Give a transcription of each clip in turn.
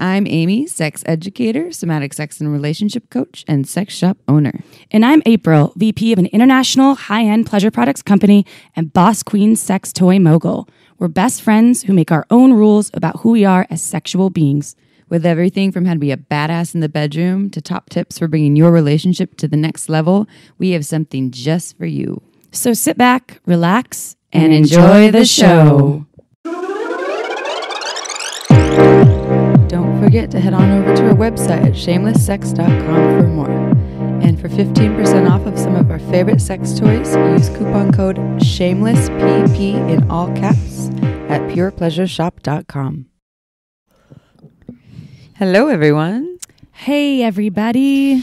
I'm Amy, sex educator, somatic sex and relationship coach, and sex shop owner. And I'm April, VP of an international high-end pleasure products company and boss queen sex toy mogul. We're best friends who make our own rules about who we are as sexual beings. With everything from how to be a badass in the bedroom to top tips for bringing your relationship to the next level, we have something just for you. So sit back, relax, and enjoy the show. Don't forget to head on over to our website at shamelesssex.com for more. And for 15% off of some of our favorite sex toys, use coupon code SHAMELESSPP in all caps at purepleasureshop.com. Hello, everyone. Hey, everybody.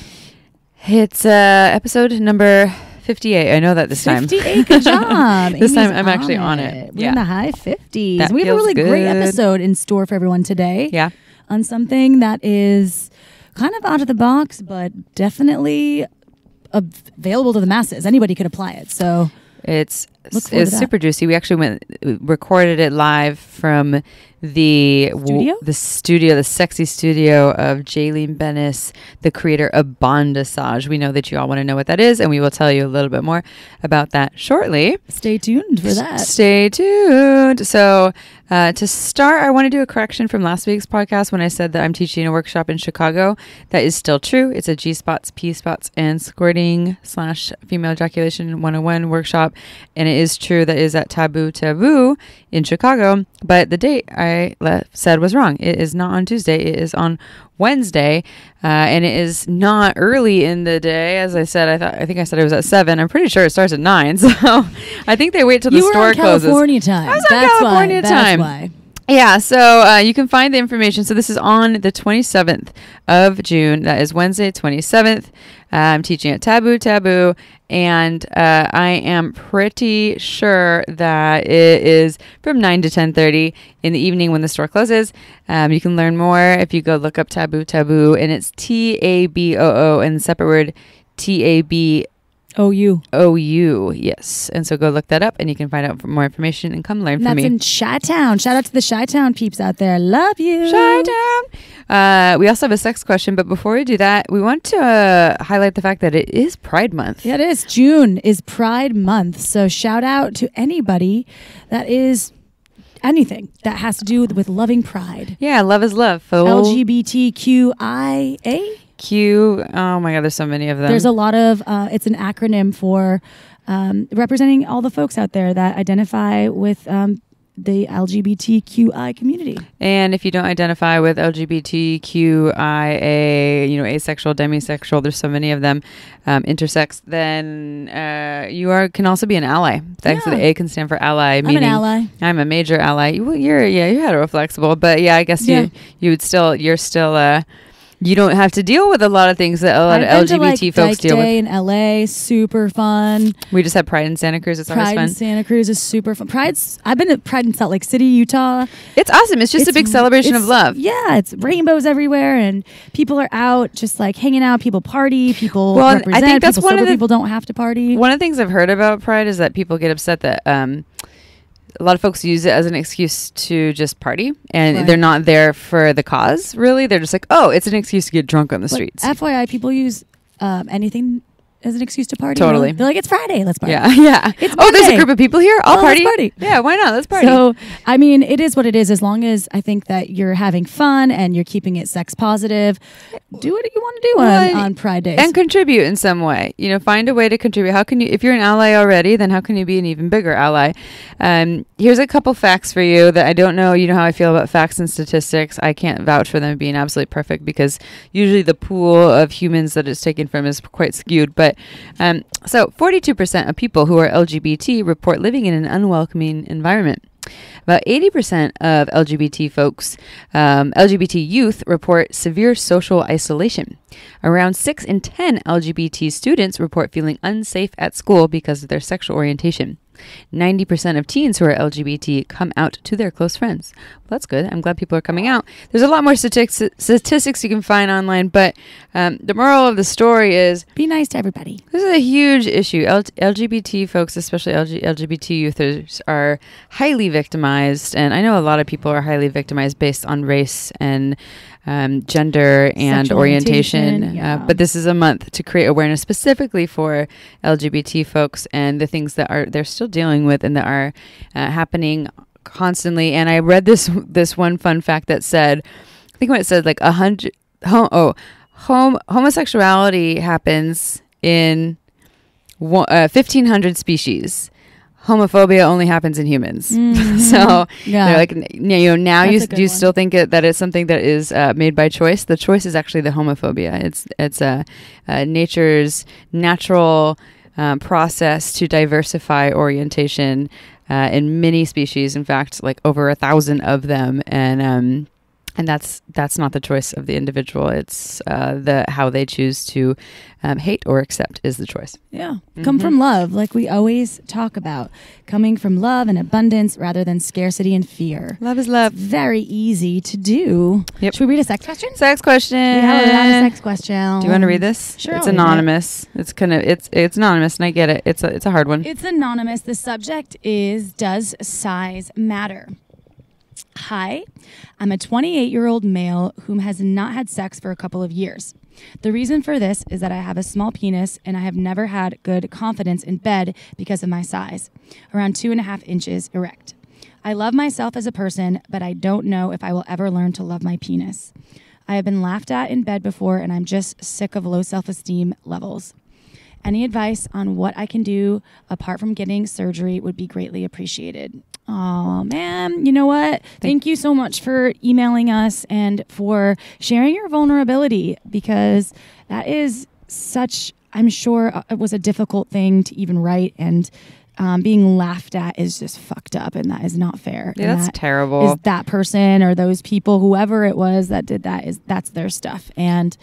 It's episode number 58. I know that this time. 58, good job. This time I'm actually on it. We're in the high 50s. That We have a really feels great good. episode in store for everyone today. Yeah. On something that is kind of out of the box, but definitely available to the masses. Anybody could apply it. So It's that. super juicy. We actually recorded it live from the Studio? the sexy studio of Jaeleen Bennis, the creator of Bondassage. We know that you all want to know what that is, and we will tell you a little bit more about that shortly. stay tuned for that. Stay tuned. So to start, I want to do a correction from last week's podcast when I said that I'm teaching a workshop in Chicago. That is still true. It's a G-spots, P-spots, and squirting / female ejaculation 101 workshop. And it is true that it is at Taboo in Chicago. But the date I said was wrong. It is not on Tuesday. It is on Wednesday. And it is not early in the day. As I said, I think I said it was at 7. I'm pretty sure it starts at 9. So I think they wait till the store closes. California time. I was on California time. That's why. Yeah, so you can find the information. So this is on the 27th of June. That is Wednesday, 27th. I'm teaching at Taboo. And I am pretty sure that it is from 9 to 10:30 in the evening when the store closes. You can learn more if you go look up Taboo. And it's TABOO and the separate word TABOU. OU, yes. And so go look that up and you can find out more information and come learn from me. That's in Chi-Town. Shout out to the Chi-Town peeps out there. Love you. Chi-Town. We also have a sex question, but before we do that, we want to highlight the fact that it is Pride Month. Yeah, it is. June is Pride Month. So shout out to anybody that is anything that has to do with loving pride. Yeah, love is love. LGBTQIA. Oh my God, there's so many of them. There's a lot of, it's an acronym for representing all the folks out there that identify with the LGBTQI community. And if you don't identify with LGBTQIA, asexual, demisexual, there's so many of them, intersex, then you can also be an ally. Thanks to the A can stand for ally. I'm an ally. I'm a major ally. You're hetero-flexible, but yeah, I guess you would still, you're still, you don't have to deal with a lot of things that a lot of LGBT folks deal with. Day in LA, super fun. We just had Pride in Santa Cruz. It's always fun. Pride in Santa Cruz is super fun. I've been to Pride in Salt Lake City, Utah. It's awesome. It's just a big celebration of love. Yeah, it's rainbows everywhere, and people are out just like hanging out. People party. People represent. I think that's people don't have to party. One of the things I've heard about Pride is that people get upset that a lot of folks use it as an excuse to just party, and they're not there for the cause, really. They're just like, oh, it's an excuse to get drunk on the streets. FYI, people use anything as an excuse to party. Totally. They're like, it's Friday, let's party. Yeah. It's there's a group of people here. I'll party. Let's party. Yeah, why not? Let's party. So, I mean, it is what it is. As long as I think that you're having fun and you're keeping it sex positive, do what you want to do on Pride Days. And contribute in some way. Find a way to contribute. How can you, if you're an ally already, then how can you be an even bigger ally? Here's a couple facts for you that I don't know. You know how I feel about facts and statistics. I can't vouch for them being absolutely perfect because usually the pool of humans that it's taken from is quite skewed. But so 42% of people who are LGBT report living in an unwelcoming environment. About 80% of LGBT folks, LGBT youth, report severe social isolation. Around 6 in 10 LGBT students report feeling unsafe at school because of their sexual orientation. 90% of teens who are LGBT come out to their close friends. Well, that's good. I'm glad people are coming out. There's a lot more statistics you can find online, but the moral of the story is... be nice to everybody. This is a huge issue. LGBT folks, especially LGBT youthers, are highly victimized, and I know a lot of people are highly victimized based on race and gender and Sexual orientation. yeah. But this is a month to create awareness specifically for LGBT folks and the things that they're still dealing with and that are happening constantly. And I read this one fun fact that said, I think when it said like homosexuality happens in 1,500 species. Homophobia only happens in humans. So they're like, now you still think that it's something that is made by choice. The choice is actually the homophobia. It's nature's natural process to diversify orientation in many species. In fact, like over 1,000 of them, and that's not the choice of the individual. It's how they choose to hate or accept is the choice. Yeah. Come from love, like we always talk about. Coming from love and abundance rather than scarcity and fear. Love is love. It's very easy to do. Yep. Should we read a sex question? Sex question. We have a lot of sex questions. Do you want to read this? Sure. It's anonymous. It's anonymous, and I get it. It's a hard one. It's anonymous. The subject is, does size matter? Hi, I'm a 28-year-old male whom has not had sex for a couple of years. The reason for this is that I have a small penis and I have never had good confidence in bed because of my size, around 2.5 inches erect. I love myself as a person, but I don't know if I will ever learn to love my penis. I have been laughed at in bed before and I'm just sick of low self-esteem levels. Any advice on what I can do apart from getting surgery would be greatly appreciated. Oh, man. You know what? Thank you so much for emailing us and for sharing your vulnerability, because that is such, I'm sure it was a difficult thing to even write, and being laughed at is just fucked up, and that is not fair. Yeah, that's terrible. Is that person or those people, whoever it was that did that, that's their stuff. And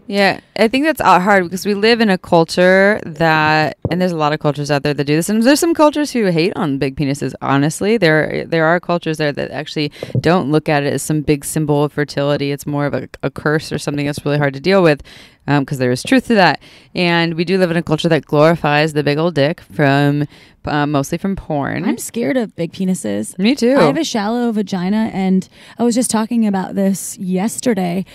yeah, I think that's hard because we live in a culture that, and there's a lot of cultures out there that do this, and there's some cultures who hate on big penises. Honestly, there are cultures there that actually don't look at it as some big symbol of fertility. It's more of a curse or something that's really hard to deal with, because there is truth to that. And we do live in a culture that glorifies the big old dick from mostly from porn. I'm scared of big penises. Me too. I have a shallow vagina, and I was just talking about this yesterday.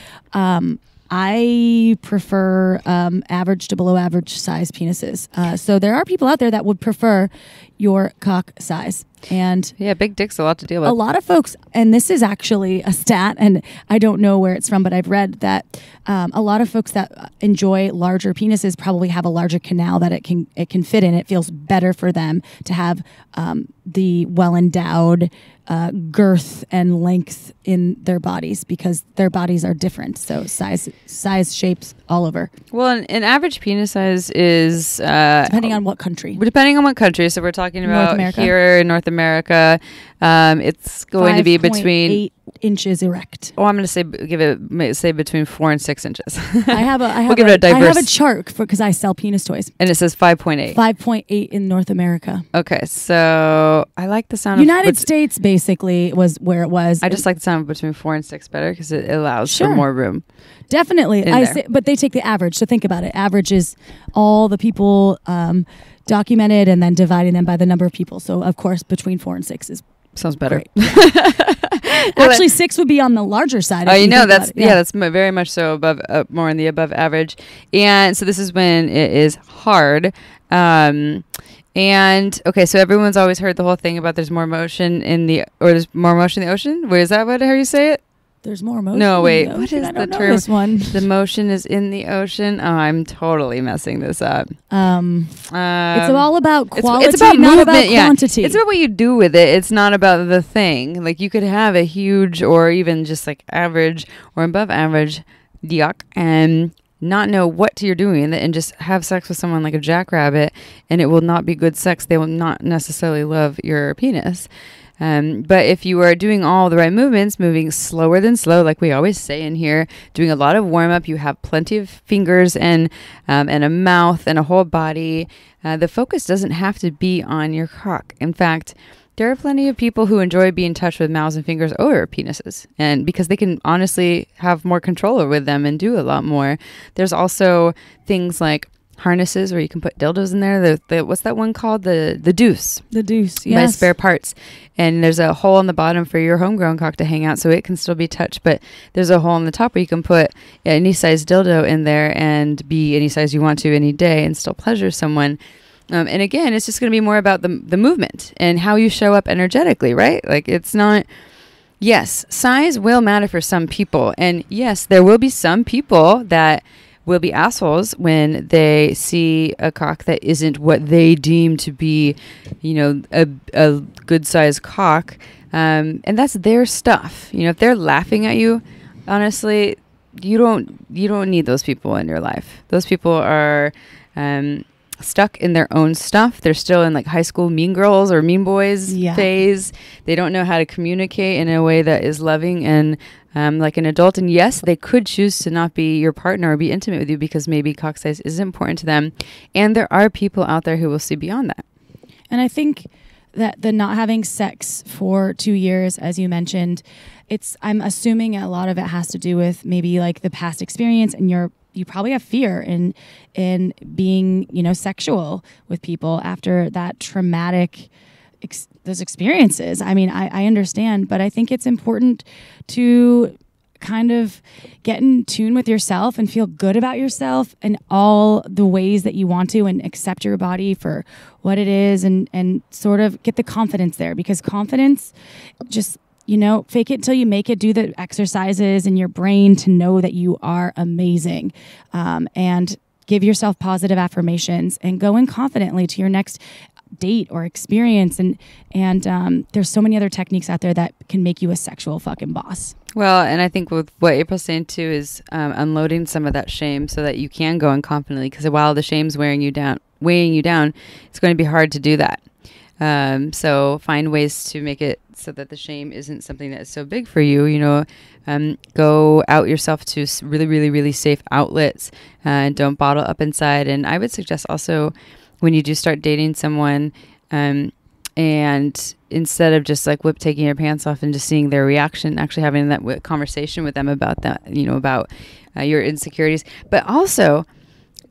I prefer average to below average size penises. So there are people out there that would prefer your cock size. And yeah, big dick's a lot to deal with. A lot of folks, and this is actually a stat, and I don't know where it's from, but I've read that a lot of folks that enjoy larger penises probably have a larger canal that it can fit in. It feels better for them to have the well-endowed girth and length in their bodies, because their bodies are different. So size, shapes, all over. Well, an average penis size is depending on what country. Depending on what country. So we're talking about America. Here in North America. It's going to be between 8 inches erect. Oh, I'm going to say between 4 and 6 inches. I have a chart because I sell penis toys, and it says 5.8. 5.8 in North America. Okay, so I like the sound. United States basically was where it was. I just like the sound of between 4 and 6 better because it allows for more room. Definitely, but they take the average. So think about it. Average is all the people documented, and then dividing them by the number of people. So of course, between 4 and 6 is. Sounds better. Actually, 6 would be on the larger side. Oh, that's that's very much so above, more on the above average. And so this is when it is hard. And okay, so everyone's always heard the whole thing about there's more motion in the ocean. Wait, is that how you say it? There's more motion. No, wait. What is the term? This one. The motion is in the ocean. Oh, I'm totally messing this up. It's all about quality. It's about not movement. About quantity. It's about what you do with it. It's not about the thing. Like you could have a huge or even just like average or above average yuck and not know what you're doing with it and just have sex with someone like a jackrabbit, and it will not be good sex. They will not necessarily love your penis. But if you are doing all the right movements, moving slower than slow, like we always say in here, doing a lot of warm up, you have plenty of fingers and a mouth and a whole body. The focus doesn't have to be on your cock. In fact, there are plenty of people who enjoy being touched with mouths and fingers over penises, and because they can honestly have more control with them and do a lot more. There's also things like harnesses where you can put dildos in there. What's that one called? The deuce. The deuce, By yes. spare parts. And there's a hole on the bottom for your homegrown cock to hang out, so it can still be touched. But there's a hole on the top where you can put any size dildo in there and be any size you want to any day and still pleasure someone. And again, it's just going to be more about the movement and how you show up energetically, right? Like, it's not... Yes, size will matter for some people. And yes, there will be some people that will be assholes when they see a cock that isn't what they deem to be, a good sized cock. And that's their stuff. If they're laughing at you, honestly, you don't need those people in your life. Those people are stuck in their own stuff. They're still in like high school mean girls or mean boys phase. They don't know how to communicate in a way that is loving and like an adult. And yes, they could choose to not be your partner or be intimate with you because maybe cock size is important to them. And there are people out there who will see beyond that. And I think that the not having sex for 2 years, as you mentioned, I'm assuming a lot of it has to do with maybe like the past experience, and you probably have fear in being, sexual with people after that traumatic those experiences. I mean, I understand, but I think it's important to kind of get in tune with yourself and feel good about yourself in all the ways that you want to, and accept your body for what it is, and sort of get the confidence there, because confidence just, fake it till you make it. Do the exercises in your brain to know that you are amazing, and give yourself positive affirmations, and go in confidently to your next date or experience. And there's so many other techniques out there that can make you a sexual fucking boss. Well, and I think with what April's saying too is unloading some of that shame so that you can go in confidently, because while the shame's weighing you down, it's going to be hard to do that. So find ways to make it so that the shame isn't something that is so big for you. Go out yourself to really, really, really safe outlets, and don't bottle up inside. And I would suggest also, when you do start dating someone, and instead of just like taking your pants off and just seeing their reaction, actually having that conversation with them about that, about your insecurities, but also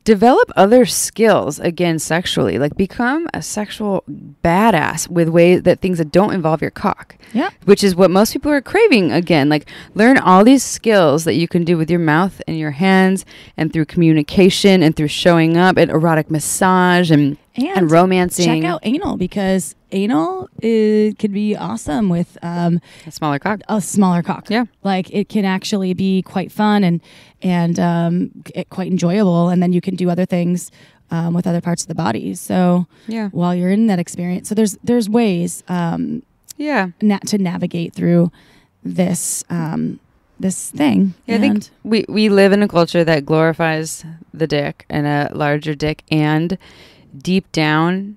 develop other skills, again, sexually. Like, become a sexual badass with ways that things that don't involve your cock. Yeah. Which is what most people are craving. Again, like, learn all these skills that you can do with your mouth and your hands, and through communication, and through showing up, and erotic massage and romancing. Check out anal, because anal could be awesome with a smaller cock. A smaller cock. Yeah. Like, it can actually be quite fun and quite enjoyable, and then you can do other things with other parts of the body. So while you're in that experience, so there's ways to navigate through this this thing. Yeah, I think we live in a culture that glorifies the dick and a larger dick, and deep down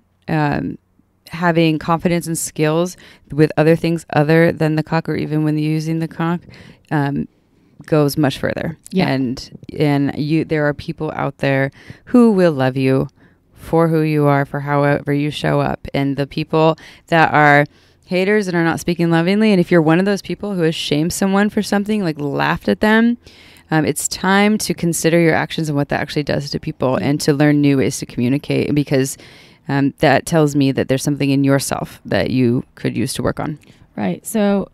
having confidence and skills with other things other than the cock, or even when you're using the cock, goes much further. Yeah. And there are people out there who will love you for who you are, for however you show up. And the people that are haters and are not speaking lovingly, and if you're one of those people who has shamed someone for something, like laughed at them, it's time to consider your actions and what that actually does to people, and to learn new ways to communicate, because that tells me that there's something in yourself that you could use to work on. Right. So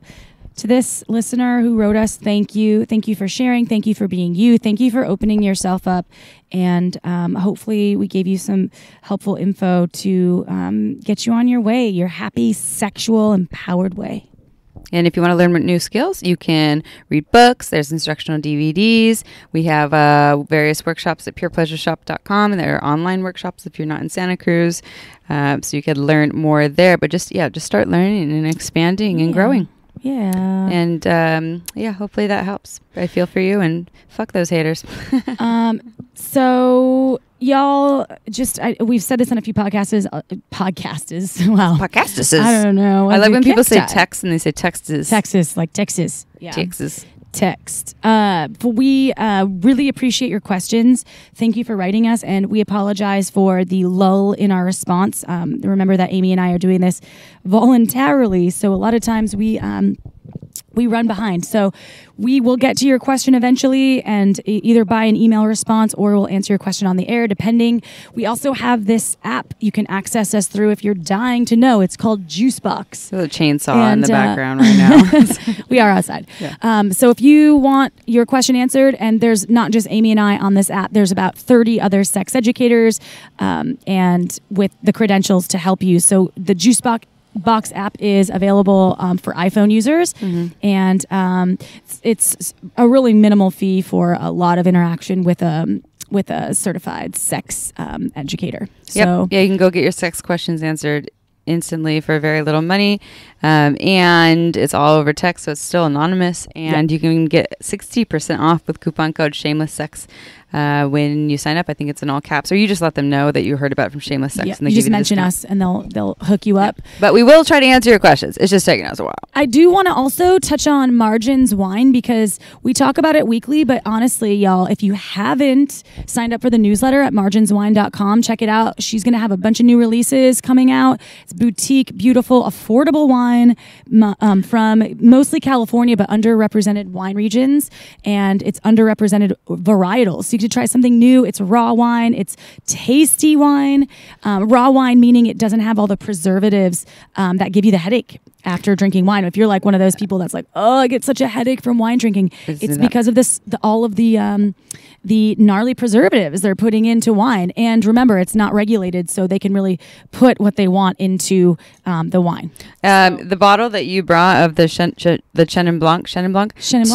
to this listener who wrote us, thank you. Thank you for sharing. Thank you for being you. Thank you for opening yourself up. And hopefully we gave you some helpful info to get you on your way, your happy, sexual, empowered way. And if you want to learn new skills, you can read books. There's instructional DVDs. We have various workshops at purepleasureshop.com, and there are online workshops if you're not in Santa Cruz. So you could learn more there. But just start learning and expanding and growing. Yeah. And hopefully that helps. I feel for you, and fuck those haters. So y'all, we've said this on a few podcasts. Wow. Podcastes. I don't know. I love when people say text and they say Texas. Texas, like Texas. Yeah. Texas. Text. We really appreciate your questions. Thank you for writing us, and we apologize for the lull in our response. Remember that Amy and I are doing this voluntarily, so a lot of times we we run behind. So we will get to your question eventually, and either by an email response or we'll answer your question on the air, depending. We also have this app you can access us through if you're dying to know. It's called Juicebox. There's a chainsaw in the background right now. We are outside. Yeah. So if you want your question answered, and there's not just Amy and I on this app, there's about 30 other sex educators and with the credentials to help you. So the Juicebox app is available for iPhone users, and it's a really minimal fee for a lot of interaction with a certified sex educator. So yeah, you can go get your sex questions answered instantly for very little money, and it's all over text, so it's still anonymous, and you can get 60% off with coupon code Shameless Sex when you sign up. I think it's in all caps, or you just let them know that you heard about it from Shameless Sex. And they you give just mention us and they'll hook you up. But we will try to answer your questions. It's just taking us a while. I do want to also touch on Margins Wine, because we talk about it weekly, but honestly, y'all, if you haven't signed up for the newsletter at marginswine.com, check it out. She's going to have a bunch of new releases coming out. It's boutique, beautiful, affordable wine from mostly California, but underrepresented wine regions, and it's underrepresented varietals. So you could try something new. It's raw wine. It's tasty wine. Raw wine meaning it doesn't have all the preservatives that give you the headache after drinking wine. If you're like one of those people that's like, oh, I get such a headache from wine drinking, it's because of all of the gnarly preservatives they're putting into wine. And remember, it's not regulated, so they can really put what they want into the wine. The bottle that you brought of the Chenin Blanc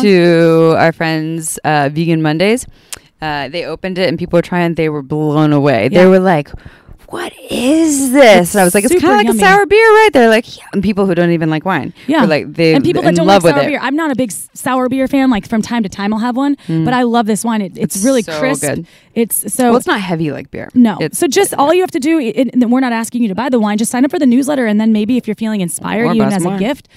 to our friends Vegan Mondays, they opened it and people were trying. They were blown away. They were like, what is this? And I was like, it's kind of like a sour beer, right? They're like, yeah. And people who don't even like wine. Yeah. Like, and people that don't like sour beer. I'm not a big sour beer fan. Like from time to time I'll have one, but I love this wine. It's really so crisp. Good. It's not heavy like beer. No. So just all you have to do, we're not asking you to buy the wine, just sign up for the newsletter, and then maybe if you're feeling inspired, even as a gift,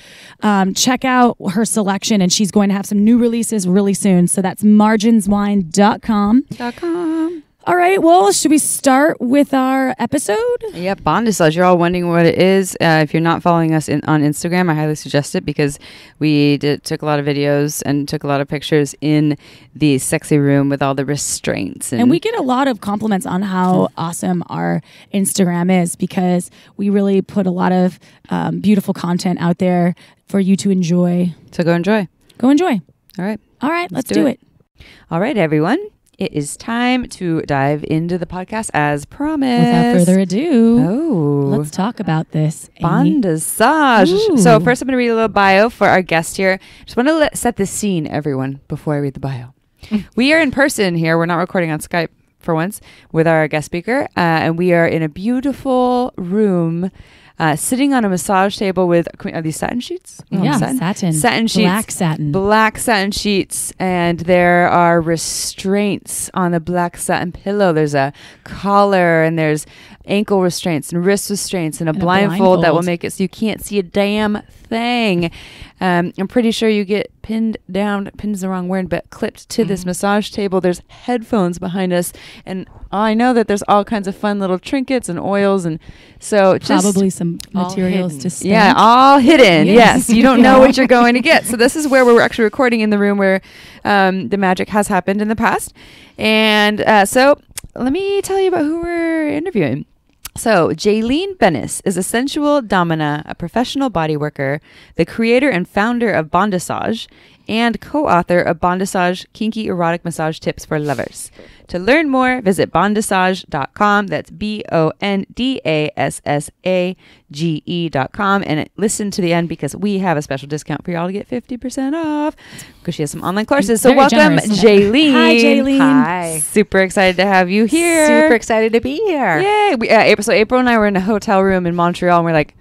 check out her selection, and she's going to have some new releases really soon. So that's marginswine.com. All right, well, should we start with our episode? Yep, Bondassage. You're all wondering what it is. If you're not following us on Instagram, I highly suggest it, because we took a lot of videos and took a lot of pictures in the sexy room with all the restraints. And we get a lot of compliments on how awesome our Instagram is, because we really put a lot of beautiful content out there for you to enjoy. So go enjoy. Go enjoy. All right. All right, let's do it. All right, everyone. It is time to dive into the podcast as promised. Without further ado, let's talk about this, Amy. Bondassage. So first I'm going to read a little bio for our guest here. Just want to set the scene, everyone, before I read the bio. We are in person here. We're not recording on Skype for once with our guest speaker. And we are in a beautiful room sitting on a massage table with, are these satin sheets? Satin. Satin sheets. Black satin sheets. And there are restraints on the black satin pillow. There's a collar, and there's ankle restraints and wrist restraints and a blindfold that will make it so you can't see a damn thing. I'm pretty sure you get pinned is the wrong word, but clipped to this massage table. There's headphones behind us, and I know that there's all kinds of fun little trinkets and oils, and so probably some materials to spank. Yeah, all hidden. Yes, you don't know what you're going to get. So this is where we're actually recording, in the room where the magic has happened in the past. And so let me tell you about who we're interviewing. So, Jaeleen Bennis is a sensual domina, a professional bodyworker, the creator and founder of Bondassage, and co-author of Bondassage, Kinky Erotic Massage Tips for Lovers. To learn more, visit bondassage.com. That's BONDASSAGE.com. And listen to the end, because we have a special discount for y'all to get 50% off, because she has some online courses. So welcome, Jaeleen. Hi, Jaeleen. Hi. Super excited to have you here. Super excited to be here. Yay. So April and I were in a hotel room in Montreal, and we're like,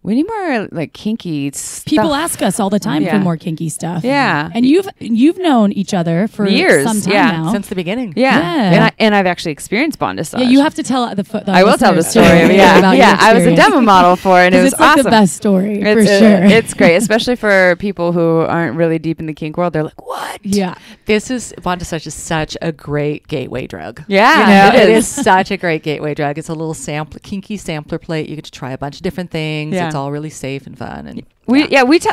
we need more like kinky stuff. People ask us all the time for more kinky stuff. Yeah. And you've known each other for years. some time now. Since the beginning. Yeah. And I've actually experienced Bondassage. Yeah, you have to tell the I will tell the story. I was a demo model for it, and it was awesome. It's the best story, for sure. It's great, especially for people who aren't really deep in the kink world. They're like, what? Yeah. Bondassage is such a great gateway drug. Yeah. It is such a great gateway drug. It's a little kinky sampler plate. You get to try a bunch of different things. Yeah. it's all really safe and fun. And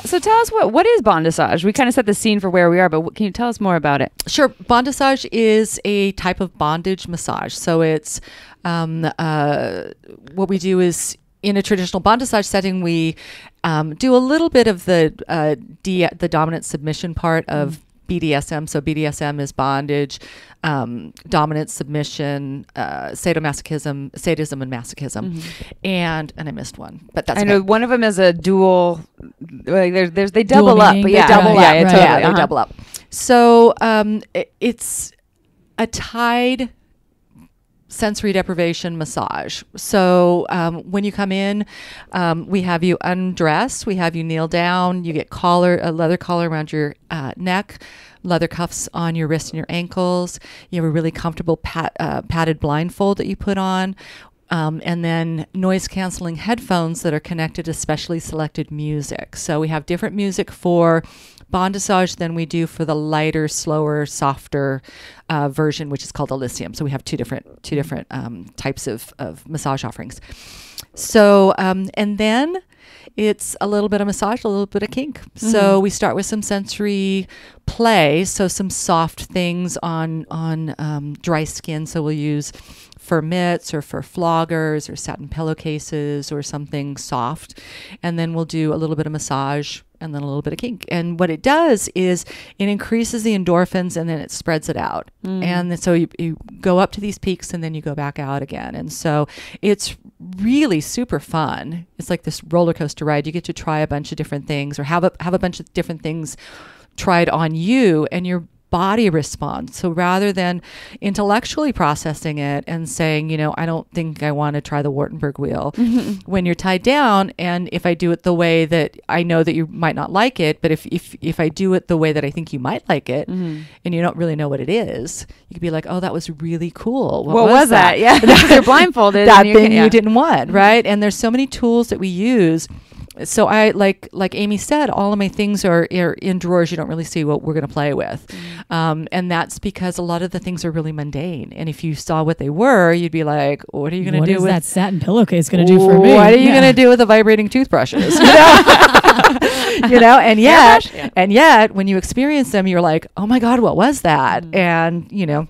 so tell us what is Bondassage? We kind of set the scene for where we are, but can you tell us more about it? Sure. Bondassage is a type of bondage massage. So it's what we do is, in a traditional Bondassage setting, we do a little bit of the dominant submission part of BDSM. So BDSM is bondage, dominant submission, sadomasochism, sadism, and masochism. And I missed one, but that's I know one of them is a dual. Like they double Dual up, meaning, but yeah, they double up, yeah, right. totally. they double up. So it's a tied sensory deprivation massage. So when you come in, we have you undressed, we have you kneel down, you get a leather collar around your neck, leather cuffs on your wrists and your ankles. You have a really comfortable padded blindfold that you put on. And then noise canceling headphones that are connected to specially selected music. So we have different music for Bondassage than we do for the lighter, slower, softer version, which is called Elysium. So we have two different types of massage offerings. So and then it's a little bit of massage, a little bit of kink. So we start with some sensory play, so some soft things on dry skin. So we'll use fur mitts or fur floggers or satin pillowcases or something soft. And then we'll do a little bit of massage and then a little bit of kink. And what it does is it increases the endorphins and then it spreads it out. And so you go up to these peaks and then you go back out again. And so it's really super fun. It's like this roller coaster ride. You get to try a bunch of different things or have a bunch of different things tried on you, and your body responds. So rather than intellectually processing it and saying, I don't think I want to try the Wartenberg wheel, when you're tied down, and if I do it the way that I know that you might not like it, but if I do it the way that I think you might like it, and you don't really know what it is, you could be like, oh, that was really cool. What was that? Yeah, because you're blindfolded. That thing you didn't want, right? And there's so many tools that we use. So I like Amy said, all of my things are in drawers. You don't really see what we're going to play with. And that's because a lot of the things are really mundane. And if you saw what they were, you'd be like, what are you going to do with that satin pillowcase going to do for me? What are you going to do with the vibrating toothbrushes? And yet when you experience them, you're like, oh my God, what was that? And,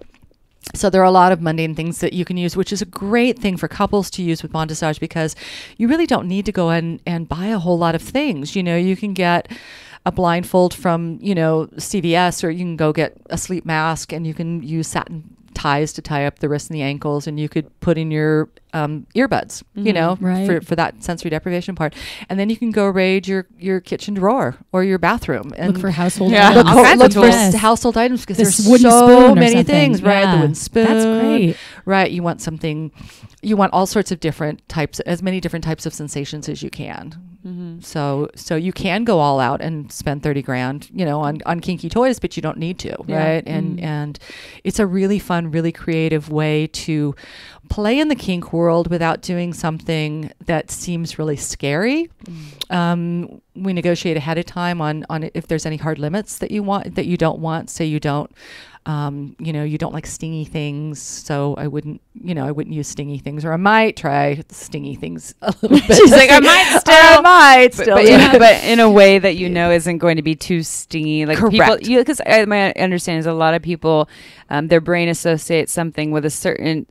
so there are a lot of mundane things that you can use, which is a great thing for couples to use with Bondassage, because you really don't need to go and buy a whole lot of things. You can get a blindfold from, CVS, or you can go get a sleep mask, and you can use satin ties to tie up the wrists and the ankles, and you could put in your earbuds, right. for that sensory deprivation part. And then you can go raid your kitchen drawer or your bathroom and look for household items. Look for household items, because there's wooden so spoon many things, right? Yeah. The wooden spoon. That's great. Right. You want all sorts of as many different types of sensations as you can. So you can go all out and spend $30,000, on kinky toys, but you don't need to, right? And it's a really fun, really creative way to play in the kink world without doing something that seems really scary. We negotiate ahead of time on if there's any hard limits that you don't want. Say you don't. You don't like stingy things, so I wouldn't use stingy things, or I might try stingy things a little bit. She's like, I might still, but in a way that isn't going to be too stingy. Like, correct. Because my understanding is a lot of people, their brain associates something with a certain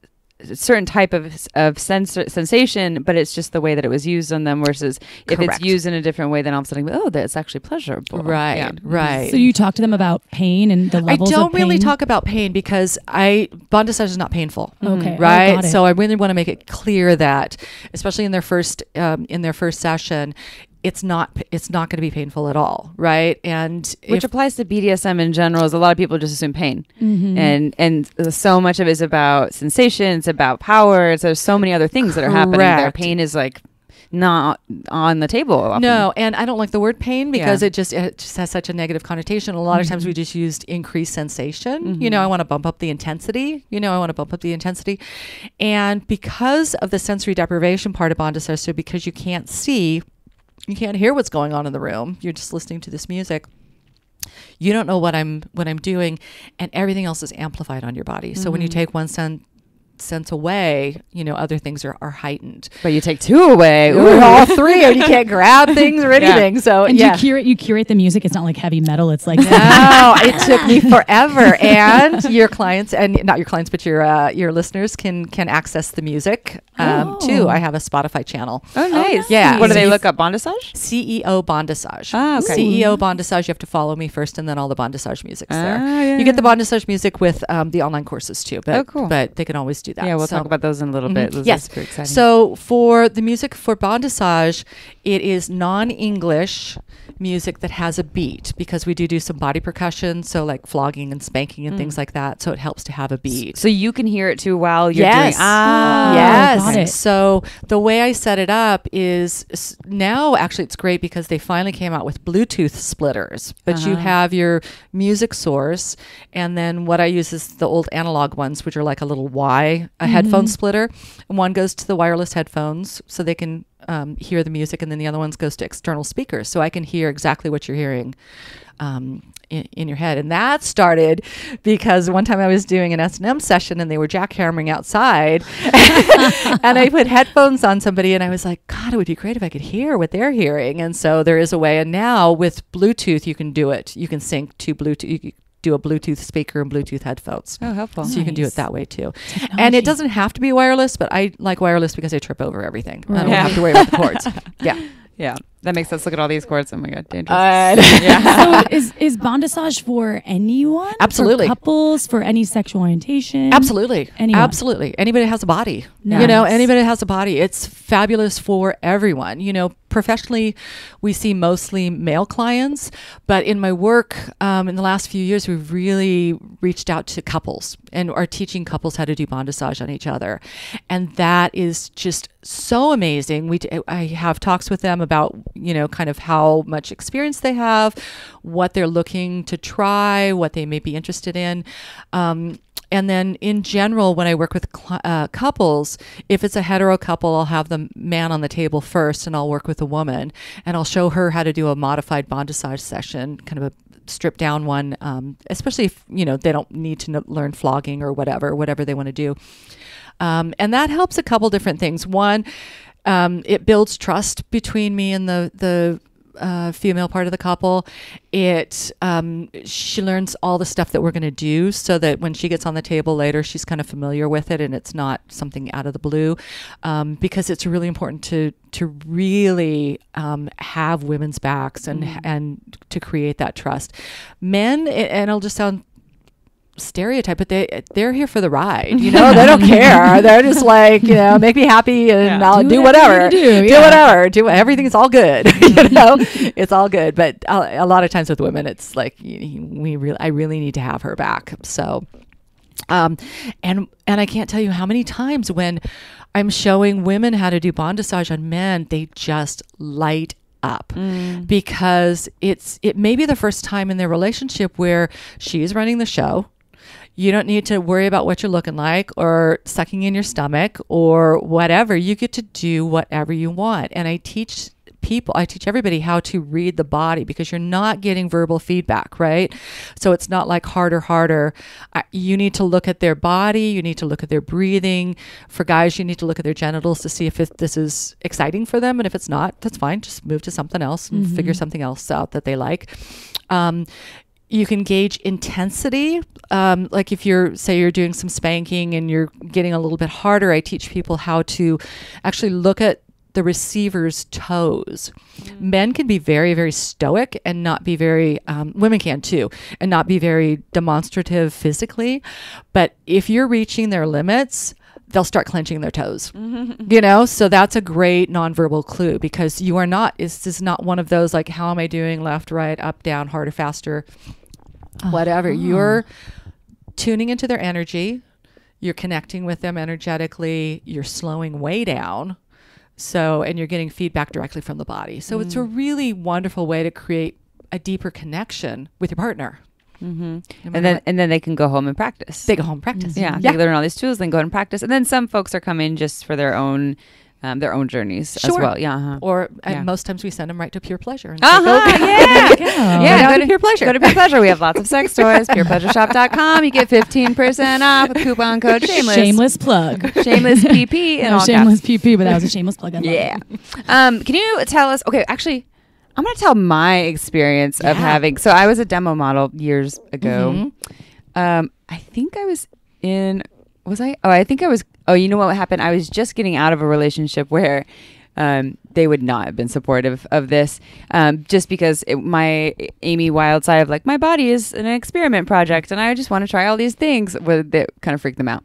type of sensation, but it's just the way that it was used on them, versus if it's used in a different way, then all of a sudden, that's actually pleasurable. Right. So you talk to them about pain and the levels of pain? I don't really talk about pain, because Bondassage is not painful. Okay. Right. Got it. So I really want to make it clear that, especially in their first session, it's not going to be painful at all, right? And which applies to BDSM in general, is a lot of people just assume pain, and so much of it is about sensation, it's about power. There's so many other things that are happening there. Pain is like not on the table often. No, and I don't like the word pain, because it just has such a negative connotation. A lot of times we just used increased sensation. I want to bump up the intensity. And because of the sensory deprivation part of Bondassage, so because you can't see, you can't hear what's going on in the room, you're just listening to this music, you don't know what I'm doing, and everything else is amplified on your body. So when you take one sense away, other things are heightened. But you take 2 away. Ooh. All 3, and you can't grab things or anything. Yeah. So and you curate the music. It's not like heavy metal. It's like no, it took me forever. And your clients, and not your clients, but your listeners can access the music too. I have a Spotify channel. Oh, nice. Yeah. What do they look up? Bondassage? CEO Bondassage. Ah, okay. CEO Bondassage. You have to follow me first, and then all the Bondassage music's there. Yeah. You get the Bondassage music with the online courses too. But, cool. But they can always do that. Yeah, we'll talk about those in a little bit. Those yes. are super exciting. So for the music for Bondassage, it is non-English music that has a beat, because we do some body percussion, so like flogging and spanking and things like that. So it helps to have a beat. So you can hear it too while you're yes. doing. Ah, yes. got it. So the way I set it up is now actually it's great because they finally came out with Bluetooth splitters, but you have your music source, and then what I use is the old analog ones, which are like a little a headphone splitter, and one goes to the wireless headphones so they can hear the music, and then the other ones goes to external speakers so I can hear exactly what you're hearing in your head. And that started because one time I was doing an S&M session and they were jackhammering outside and I put headphones on somebody and I was like, God, it would be great if I could hear what they're hearing. And so there is a way. And now with Bluetooth, you can do it. You can sync to Bluetooth. You can do a Bluetooth speaker and Bluetooth headphones. Oh, helpful. So you can do it that way too. Technology. And it doesn't have to be wireless, but I like wireless because I trip over everything. I don't Yeah. have to worry about the cords. Yeah. Yeah. That makes us look at all these cords. Oh my God. Dangerous. So is Bondassage for anyone? Absolutely. For couples, for any sexual orientation? Absolutely. Anyone. Absolutely. Anybody that has a body. Nice. Anybody that has a body. It's fabulous for everyone. Professionally, we see mostly male clients, but in my work in the last few years, we've really reached out to couples and are teaching couples how to do bondage on each other. And that is just so amazing. I have talks with them about, kind of how much experience they have, what they're looking to try, what they may be interested in. And then in general, when I work with couples, if it's a hetero couple, I'll have the man on the table first and I'll work with the woman and I'll show her how to do a modified bondage session, kind of a stripped down one, especially if, they don't need to learn flogging or whatever they want to do. And that helps a couple different things. One, it builds trust between me and the female part of the couple. She learns all the stuff that we're going to do so that when she gets on the table later, she's kind of familiar with it and it's not something out of the blue, because it's really important to really have women's backs and to create that trust. Men, and it'll just sound stereotype, but they're here for the ride. They don't care. They're just like, make me happy and I'll do whatever. Do whatever. Do everything's all good. It's all good. But a lot of times with women, it's like I really need to have her back. So, and I can't tell you how many times when I'm showing women how to do bondage on men, they just light up because it may be the first time in their relationship where she's running the show. You don't need to worry about what you're looking like or sucking in your stomach or whatever. You get to do whatever you want. And I teach everybody how to read the body because you're not getting verbal feedback, right? So it's not like harder. You need to look at their body. You need to look at their breathing. For guys, you need to look at their genitals to see if this is exciting for them. And if it's not, that's fine. Just move to something else and figure something else out that they like. You can gauge intensity. Like if you're doing some spanking and you're getting a little bit harder, I teach people how to actually look at the receiver's toes. Men can be very, very stoic and not be very, women can too, and not be very demonstrative physically. But if you're reaching their limits, they'll start clenching their toes, so that's a great nonverbal clue because this is not one of those like, how am I doing left, right, up, down, harder, faster, whatever. You're tuning into their energy. You're connecting with them energetically. You're slowing way down. And you're getting feedback directly from the body. So it's a really wonderful way to create a deeper connection with your partner. And then they can go home and practice. They go home and practice. Yeah. They learn all these tools, then go and practice. And then some folks are coming just for their own their own journeys as Sure. well. Yeah. Or Yeah. most times we send them right to Pure Pleasure. And Yeah. Yeah, go to Pure Pleasure. Go to Pure Pleasure. We have lots of sex toys. PurePleasureShop.com. You get 15% off with coupon code Shameless. Shameless plug. Shameless PP and No, all shameless caps. PP, but that was a shameless plug. I love Yeah. it. Can you tell us? Okay, actually, I'm going to tell my experience of having. So I was a demo model years ago. I think I was in. Was I? Oh, I think I was. Oh, you know what happened? I was just getting out of a relationship where they would not have been supportive of this, just because my Amy Wild side of like my body is an experiment project and I just want to try all these things. That kind of freaked them out.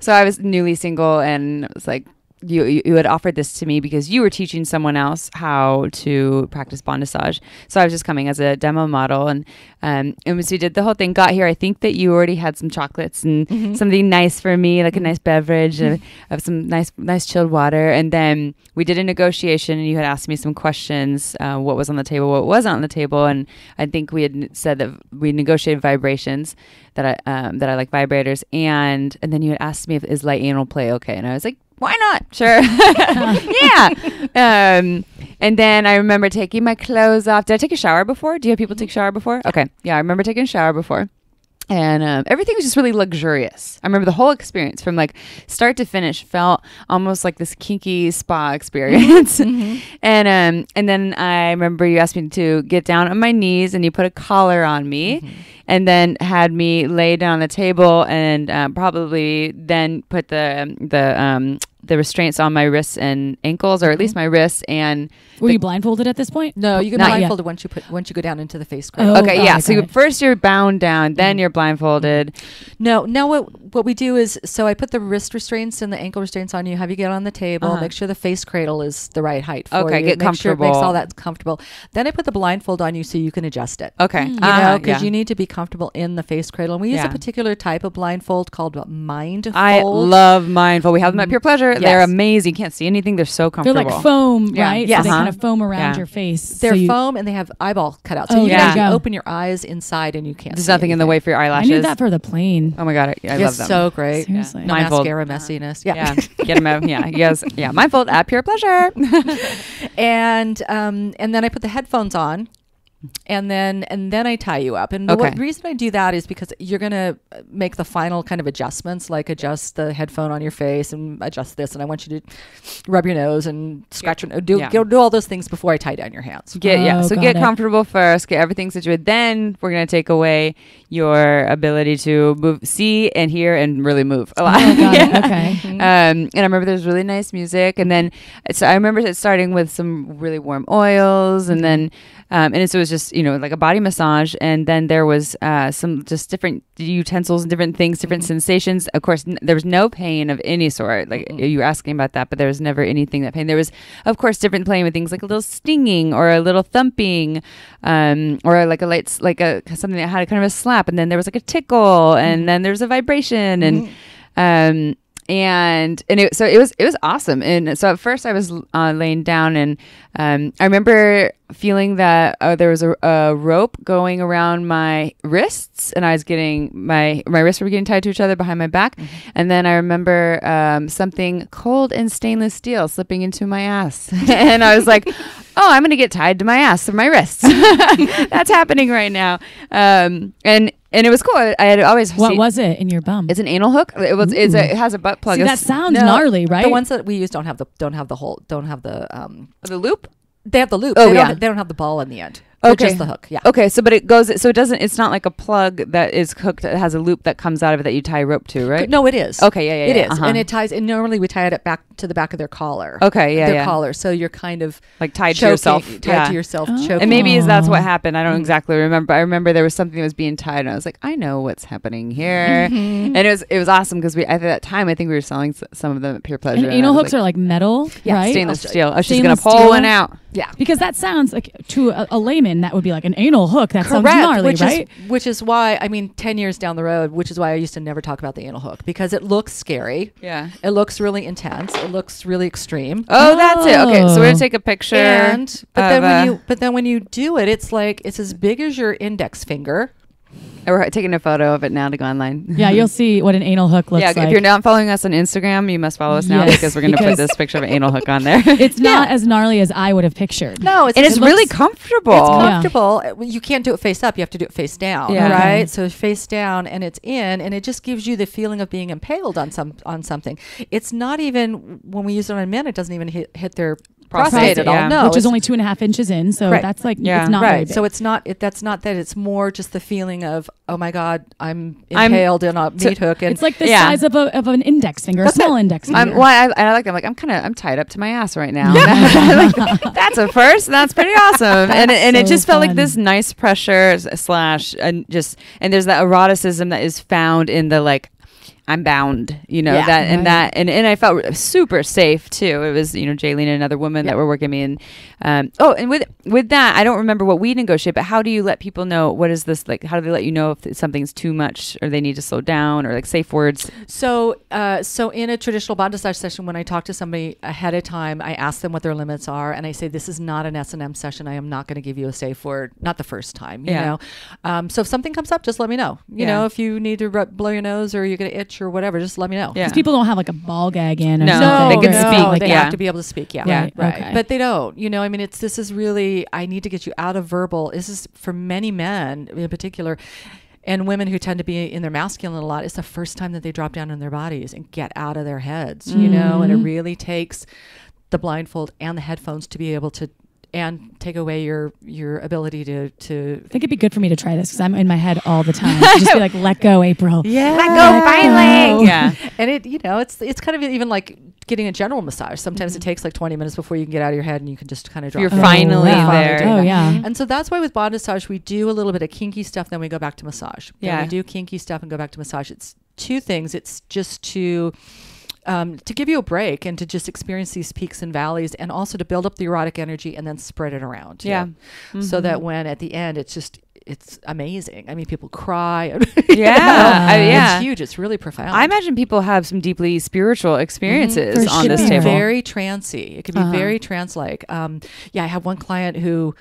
So I was newly single and it was like, you had offered this to me because you were teaching someone else how to practice bondage. So I was just coming as a demo model, and as we did the whole thing, got here, I think that you already had some chocolates and something nice for me, like a nice beverage of some nice chilled water. And then we did a negotiation, and you had asked me some questions, what was on the table, what wasn't on the table, and I think we had said that we negotiated vibrations, that I like vibrators, and then you had asked me if is light anal play okay, and I was like, why not? Sure. Yeah. And then I remember taking my clothes off. Did I take a shower before? Do you have people take a shower before? Okay. Yeah, I remember taking a shower before. And everything was just really luxurious. I remember the whole experience from like start to finish felt almost like this kinky spa experience. And then I remember you asked me to get down on my knees and you put a collar on me. And then had me lay down on the table and probably then put the restraints on my wrists and ankles, or at least my wrists. And were you blindfolded at this point? No, you get Not blindfolded once you go down into the face cradle. Oh, okay, yeah. it, So first you're bound down, then you're blindfolded. No, now what we do is, so I put the wrist restraints and the ankle restraints on you, have you get on the table, make sure the face cradle is the right height for you. Get comfortable. Sure it makes all that comfortable. Then I put the blindfold on you so you can adjust it. Okay. You know, because yeah. you need to be comfortable in the face cradle. And we use a particular type of blindfold called Mindfold. I love Mindfold. We have them at Pure Pleasure. Yes. They're amazing. You can't see anything. They're so They're comfortable. like foam, Yeah. right? Yes. So they kind of foam around your face. They're so foam and they have eyeball cutouts. So Oh, you there can you actually go. open your eyes inside and you can't There's see nothing in the anything. way for your I eyelashes. need that for the plane. Oh my God. I love them. So great. Seriously. No Mindfold. mascara messiness. Yeah. Get them out. Yeah. Yes. Yeah. Mindfold at Pure Pleasure. And then I put the headphones on. And then I tie you up. And the reason I do that is because you're going to make the final kind of adjustments, like adjust the headphone on your face and adjust this. And I want you to rub your nose and scratch your do all those things before I tie down your hands. So get comfortable first, get everything situated. Then we're going to take away your ability to move, see and hear and really move a lot. Oh, got it. Okay. And I remember there's really nice music. And then so I remember it starting with some really warm oils, and then and so it was just, like a body massage. And then there was some just different utensils and different things, different sensations. Of course, there was no pain of any sort. Like you were asking about that, but there was never anything that pain. There was, of course, different playing with things like a little stinging or a little thumping, or like a light, something that had kind of a slap. And then there was like a tickle, and then there was a vibration, and it was awesome. And so at first I was laying down, and I remember feeling that there was a rope going around my wrists, and I was getting my wrists were getting tied to each other behind my back. And then I remember something cold and stainless steel slipping into my ass, and I was like, oh, I'm going to get tied to my ass or my wrists. That's happening right now. And it was cool. I had always What was it in your bum? It's an anal hook. It has a butt plug. See, that sounds gnarly, right? The ones that we use don't have the loop. They have the loop. Oh, They don't have the ball in the end. Okay. Just the hook. Yeah. Okay. So, but it goes. So it doesn't. It's not like a plug that is hooked. That has a loop that comes out of it that you tie a rope to, right? No, it is. Okay. Yeah. It is, and it ties. And normally we tie it back to the back of their collar. Okay. Yeah. Their collar. So you're kind of like tied choking, to yourself. Tied to yourself. Choking. And maybe that's what happened. I don't exactly remember. I remember there was something that was being tied, and I was like, I know what's happening here. And it was awesome because at that time I think we were selling some of them at Pure Pleasure. And anal hooks are like metal, right? Stainless steel. Oh, she's Stainless gonna pull steel? one out. Yeah. Because that sounds like to a layman that would be like an anal hook. That sounds Correct, gnarly, right? Which is why, 10 years down the road, which is why I used to never talk about the anal hook, because it looks scary. Yeah. It looks really intense. It looks really extreme. Oh, that's it. Okay, so we're gonna take a picture. But then when you do it, it's as big as your index finger. We're taking a photo of it now to go online. Yeah, you'll see what an anal hook looks like. If you're not following us on Instagram, you must follow us now because we're going to put this picture of an anal hook on there. It's not as gnarly as I would have pictured. No, it's really comfortable. It's comfortable. You can't do it face up. You have to do it face down, right? Okay. So face down, and it's in, and it just gives you the feeling of being impaled on something. It's not even, when we use it on men, it doesn't even hit their prostate at all. No, which is only 2.5 inches in. So that's like, it's not very big. So it's not, that's not that. It's more just the feeling of, oh my God, I'm impaled in a meat hook. And it's like the size of an index finger, a small index finger. I like that. I'm tied up to my ass right now. Like, that's a first. That's pretty awesome. And it just felt like this nice pressure / and there's that eroticism that is found in the like, I'm bound, and I felt super safe too. It was, Jaeleen and another woman that were working me. And with that, I don't remember what we negotiate, but how do you let people know, what is this like? How do they let you know if something's too much or they need to slow down, or like safe words? So in a traditional bondage session, when I talk to somebody ahead of time, I ask them what their limits are, and I say, this is not an S&M session. I am not going to give you a safe word, not the first time, you know? So if something comes up, just let me know. You know, if you need to blow your nose or you're going to itch or whatever, just let me know. Because people don't have like a ball gag in. Or no, they can speak. They have to be able to speak. Right. Okay. But they don't. I mean, this is really, I need to get you out of verbal. This is for many men in particular, and women who tend to be in their masculine a lot. It's the first time that they drop down in their bodies and get out of their heads. And it really takes the blindfold and the headphones to be able to and take away your ability to I think it'd be good for me to try this because I'm in my head all the time. Just be like, let go, April. Yeah. Let go, finally. Yeah. And it, it's kind of even like getting a general massage. Sometimes it takes like 20 minutes before you can get out of your head and you can just kind of drop. You're finally there. Oh, yeah. And so that's why with Bondassage, we do a little bit of kinky stuff, then we go back to massage. Yeah. We do kinky stuff and go back to massage. It's two things. It's just to give you a break and to just experience these peaks and valleys, and also to build up the erotic energy and then spread it around. So that when at the end, it's amazing. I mean, people cry. It's huge. It's really profound. I imagine people have some deeply spiritual experiences on this table. It can be very trancey. It can be very trance-like. I have one client who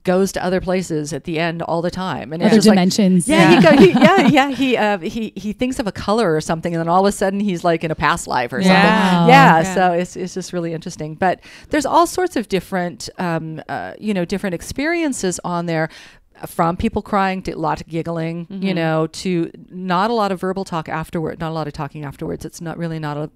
goes to other places at the end all the time, and other dimensions. He thinks of a color or something, and then all of a sudden he's like in a past life or something. So it's just really interesting. But there's all sorts of different different experiences on there, from people crying to a lot of giggling, to not a lot of verbal talk afterward, not a lot of talking afterwards. It's not a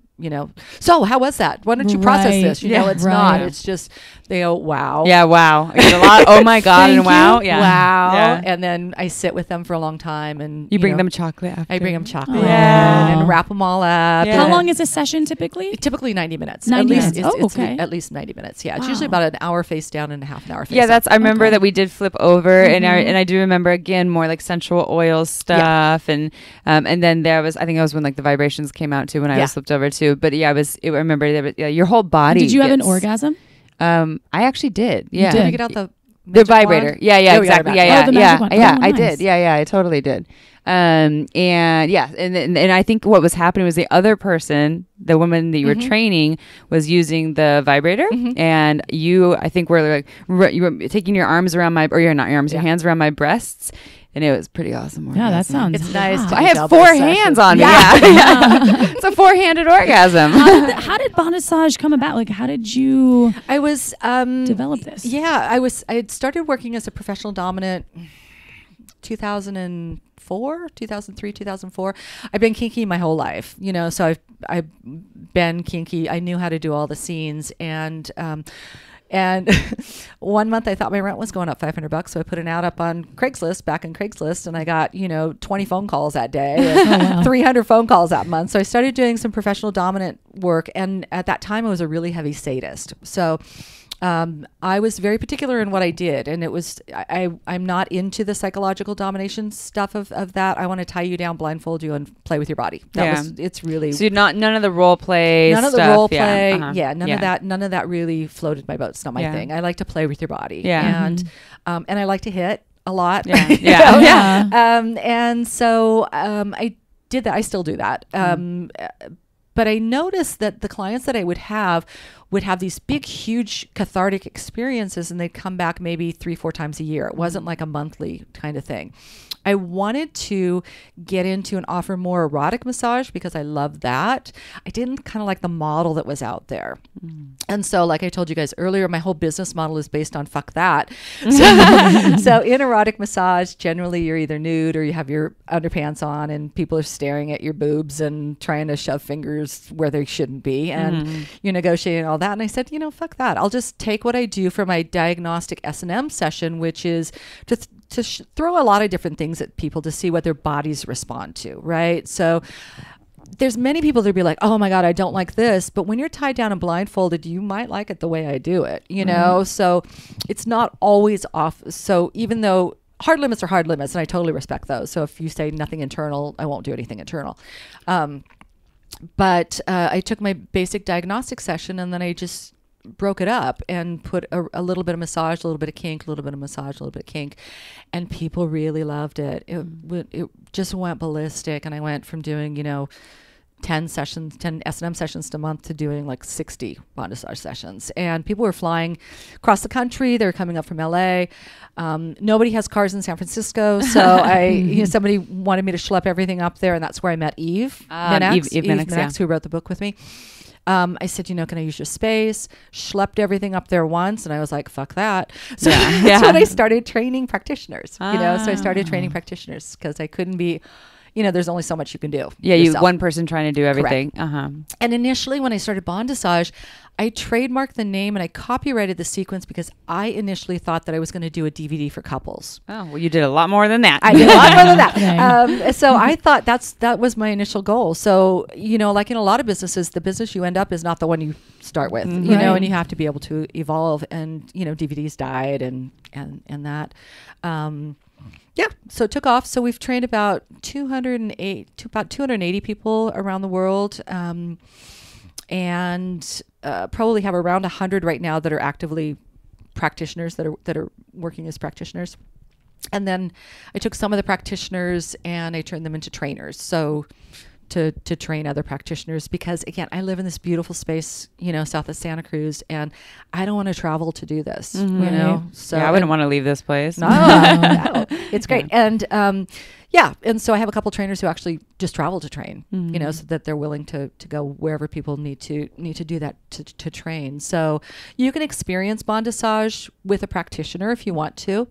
so how was that? Why don't you process this? It's not. It's just they go, wow. Yeah, wow. It's a lot. Oh my God, and wow. Yeah. Wow. Yeah. And then I sit with them for a long time, and you bring them chocolate after. I bring them chocolate and wrap them all up. Yeah. How long is a session typically? Typically 90 minutes. 90 minutes. It's at least 90 minutes. Yeah. It's usually about an hour face down and a half an hour face up. I remember that we did flip over, and I do remember again more like sensual oil stuff, and then there was, I think it was when like the vibrations came out too, when I was flipped over too. But I remember that your whole body. Did you have an orgasm? I actually did. Yeah. Did you get out the vibrator? Wand? Yeah, exactly. The magic wand. I Nice. did. Yeah, I totally did. And I think what was happening was the other person, the woman that you were training, was using the vibrator, and you, I think, were like you were taking your arms around your hands around my breasts. And it was pretty awesome. Yeah, that sounds. It's nice. I have 4 hands on me. Yeah. It's a 4-handed orgasm. How did Bondassage come about? Like, how did you? I was develop this. Yeah, I had started working as a professional dominant 2004, 2003, 2004. I've been kinky my whole life, so I've been kinky. I knew how to do all the scenes, and one month I thought my rent was going up $500, so I put an ad up on Craigslist, and I got 20 phone calls that day, 300 phone calls that month. So I started doing some professional dominant work, and at that time I was a really heavy sadist. So I was very particular in what I did, and it was I'm not into the psychological domination stuff of that. I want to tie you down, blindfold you, and play with your body. It's really so none of the role play, none stuff. of the role play, none of that really floated my boat. It's not my thing. I like to play with your body, and I like to hit a lot. And so I did that. I still do that. But I noticed that the clients that I would have these big, huge cathartic experiences, and they'd come back maybe 3-4 times a year. It wasn't like a monthly kind of thing. I wanted to get into and offer more erotic massage because I love that. I didn't kind of like the model that was out there. And so, like I told you guys earlier, my whole business model is based on fuck that. So in erotic massage, generally you're either nude or you have your underpants on and people are staring at your boobs and trying to shove fingers where they shouldn't be. And you're negotiating all that. And I said, fuck that. I'll just take what I do for my diagnostic S&M session, which is to throw a lot of different things at people to see what their bodies respond to, right? So there's many people that be like, oh my God, I don't like this. But when you're tied down and blindfolded, you might like it the way I do it, know? So it's not always off. So even though hard limits are hard limits, and I totally respect those. So if you say nothing internal, I won't do anything internal. But I took my basic diagnostic session and then I just broke it up and put a little bit of massage, a little bit of kink, a little bit of massage, a little bit of kink, and people really loved it. It just went ballistic, and I went from doing 10 S&M sessions a month to doing like 60 bondage sessions, and people were flying across the country. They were coming up from LA. Nobody has cars in San Francisco, so somebody wanted me to schlep everything up there, and that's where I met Eve Bennis, who wrote the book with me. I said, can I use your space? Schlepped everything up there once. And I was like, fuck that. So that's when I started training practitioners, so I started training practitioners because I couldn't be, there's only so much you can do. Yeah. You one person trying to do everything. Correct. And initially when I started Bondassage, I trademarked the name and I copyrighted the sequence because I initially thought that I was going to do a DVD for couples. Oh, well, you did a lot more than that. I did a lot more than that. So I thought that was my initial goal. So, like in a lot of businesses, the business you end up is not the one you start with, and you have to be able to evolve, and, DVDs died and that. So it took off. So we've trained about 280 people around the world. And probably have around 100 right now that are actively practitioners that are working as practitioners. And then I took some of the practitioners and I turned them into trainers. So to train other practitioners, because again, I live in this beautiful space, south of Santa Cruz, and I don't want to travel to do this, So I wouldn't want to leave this place. No, it's great. And and so I have a couple trainers who actually just travel to train, so that they're willing to go wherever people need to do that to train. So you can experience Bondassage with a practitioner if you want to.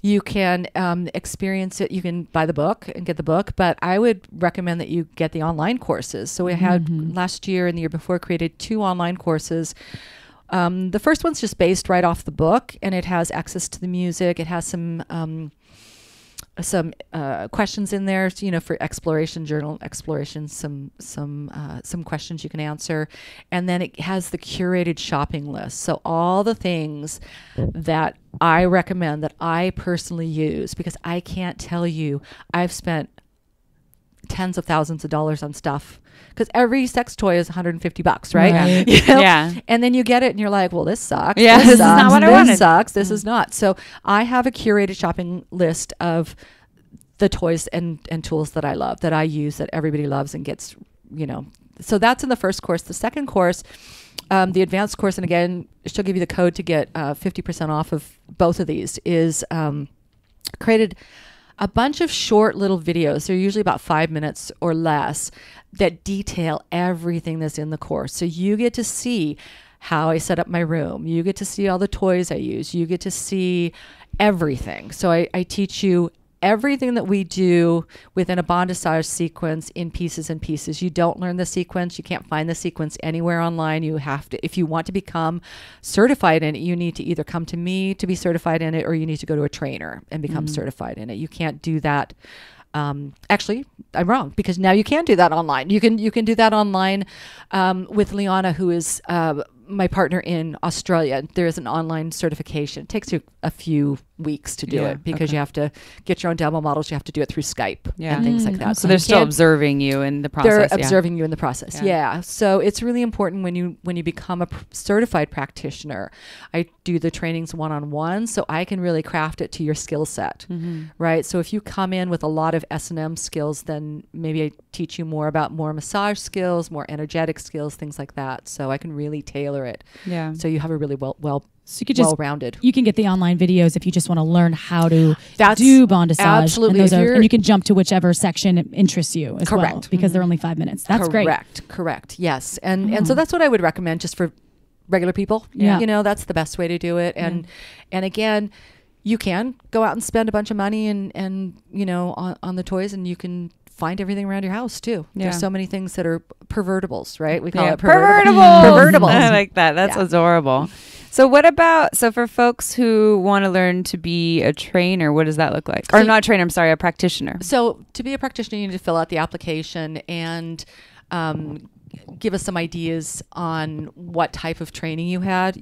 You can experience it. You can buy the book and get the book, but I would recommend that you get the online courses. So we had last year and the year before created 2 online courses. The first one's just based right off the book, and it has access to the music. It has some questions in there, for exploration, journal exploration, some questions you can answer. And then it has the curated shopping list. So all the things that I recommend that I personally use, because I can't tell you, I've spent tens of thousands of dollars on stuff, because every sex toy is $150, right? Yeah. And then you get it and you're like, well, this sucks. Yeah, this is not what I wanted. This sucks. This is not. So I have a curated shopping list of the toys and tools that I love, that I use, that everybody loves and gets, So that's in the first course. The second course, the advanced course, and again, she'll give you the code to get 50% off of both of these, is created a bunch of short little videos. They're usually about 5 minutes or less, that detail everything that's in the course. So you get to see how I set up my room. You get to see all the toys I use. You get to see everything. So I teach you everything that we do within a Bondassage sequence in pieces and pieces. You don't learn the sequence. You can't find the sequence anywhere online. You have to, if you want to become certified in it, you need to either come to me to be certified in it, or you need to go to a trainer and become certified in it. You can't do that. Actually, I'm wrong, because now you can do that online. You can do that online with Liana, who is my partner in Australia. There is an online certification. It takes you a few weeks to do it, because you have to get your own demo models. You have to do it through Skype and things like that. So they're still observing you in the process. They're observing you in the process. Yeah. So it's really important when you become a certified practitioner. I do the trainings one-on-one, so I can really craft it to your skill set, right? So if you come in with a lot of S&M skills, then maybe I teach you more about more massage skills, more energetic skills, things like that. So I can really tailor it. Yeah. So you have a really well So you could just well-rounded. You can get the online videos if you just want to learn how to That's do Bondassage. absolutely. And you can jump to whichever section interests you as well, because they're only 5 minutes. That's great. Correct. Yes. And so that's what I would recommend just for regular people. Yeah. You know, that's the best way to do it. And again, you can go out and spend a bunch of money and you know, on the toys, and you can find everything around your house too. Yeah. There's so many things that are pervertibles, right? We call it pervertibles. Pervertibles. I like that. That's adorable. So what about, so for folks who want to learn to be a trainer, what does that look like? Or not a trainer, I'm sorry, a practitioner. So to be a practitioner, you need to fill out the application and give us some ideas on what type of training you've had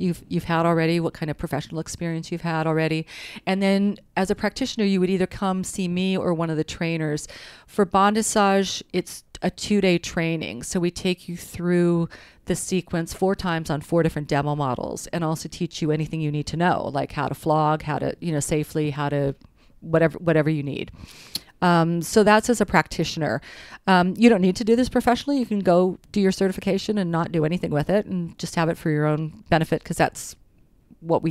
already, what kind of professional experience you've had already. And then as a practitioner, you would either come see me or one of the trainers. For Bondassage, it's a 2-day training. So we take you through the sequence 4 times on 4 different demo models, and also teach you anything you need to know, like how to flog, how to, you know, safely, how to whatever you need. So that's as a practitioner. You don't need to do this professionally. You can go do your certification and not do anything with it and just have it for your own benefit, because that's what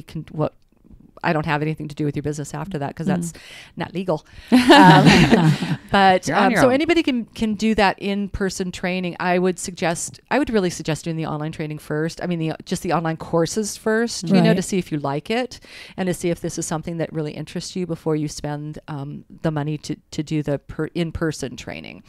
I don't have anything to do with your business after that, because that's not legal. But so anybody can do that in-person training. I would really suggest doing the online training first. I mean, just the online courses first, you know, to see if you like it and to see if this is something that really interests you before you spend the money to do the in-person training.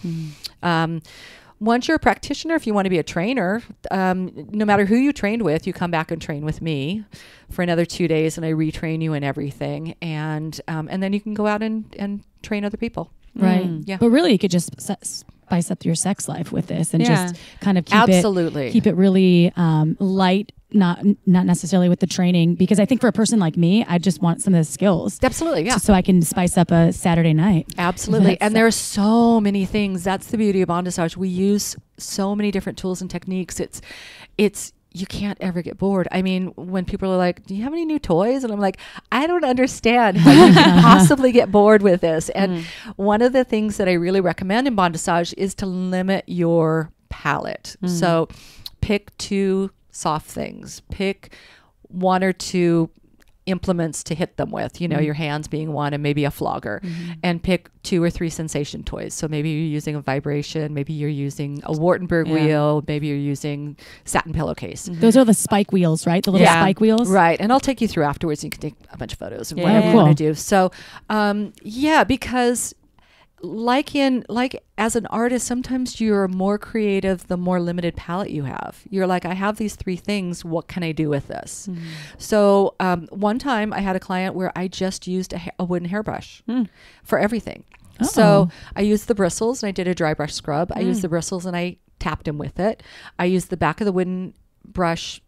Once you're a practitioner, if you want to be a trainer, no matter who you trained with, you come back and train with me for another 2 days, and I retrain you in everything. And then you can go out and train other people. Right. Yeah. But really, you could just spice up your sex life with this and just kind of keep it really light, not necessarily with the training, because I think for a person like me, I just want some of the skills. Absolutely, yeah. So I can spice up a Saturday night. Absolutely. And there are so many things. That's the beauty of Bondassage. We use so many different tools and techniques. It's you can't ever get bored. I mean, when people are like, do you have any new toys? And I'm like, I don't understand how you can possibly get bored with this. And one of the things that I really recommend in Bondassage is to limit your palette. So pick 2 soft things. Pick 1 or 2 implements to hit them with, you know, your hands being one and maybe a flogger, and pick 2 or 3 sensation toys. So maybe you're using a vibration, maybe you're using a Wartenberg wheel, maybe you're using satin pillowcase. Those are the spike wheels, right? The little spike wheels. Right. And I'll take you through afterwards. You can take a bunch of photos of whatever you want to do. So, because like as an artist, sometimes you're more creative the more limited palette you have. You're like, I have these 3 things. What can I do with this? So one time I had a client where I just used a wooden hairbrush for everything. So I used the bristles and I did a dry brush scrub. I used the bristles and I tapped him with it. I used the back of the wooden brush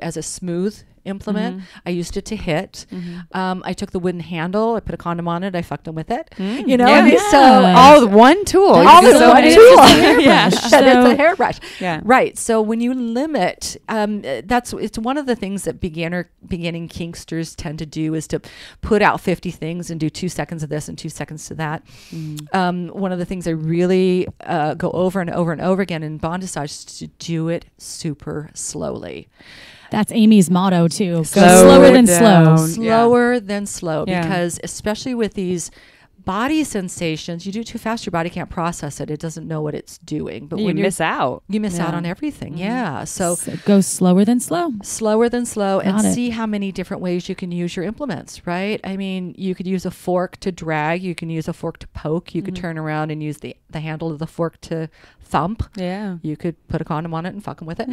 as a smooth implement. I used it to hit. I took the wooden handle, I put a condom on it, I fucked him with it. You know, so all with one tool. All with one tool. It's a hairbrush. Yeah. Right. So when you limit, it's one of the things that beginning kinksters tend to do is to put out 50 things and do 2 seconds of this and 2 seconds to that. One of the things I really go over and over and over again in Bondassage is to do it super slowly. That's Amy's motto too. Go slower than slow. Slower than slow. Because especially with these body sensations, you do it too fast, your body can't process it. It doesn't know what it's doing. But when you miss out. You miss out on everything. Yeah. So go slower than slow. Slower than slow. And see how many different ways you can use your implements, right? I mean, you could use a fork to drag. You can use a fork to poke. You could turn around and use the handle of the fork to thump. Yeah. You could put a condom on it and fuck them with it.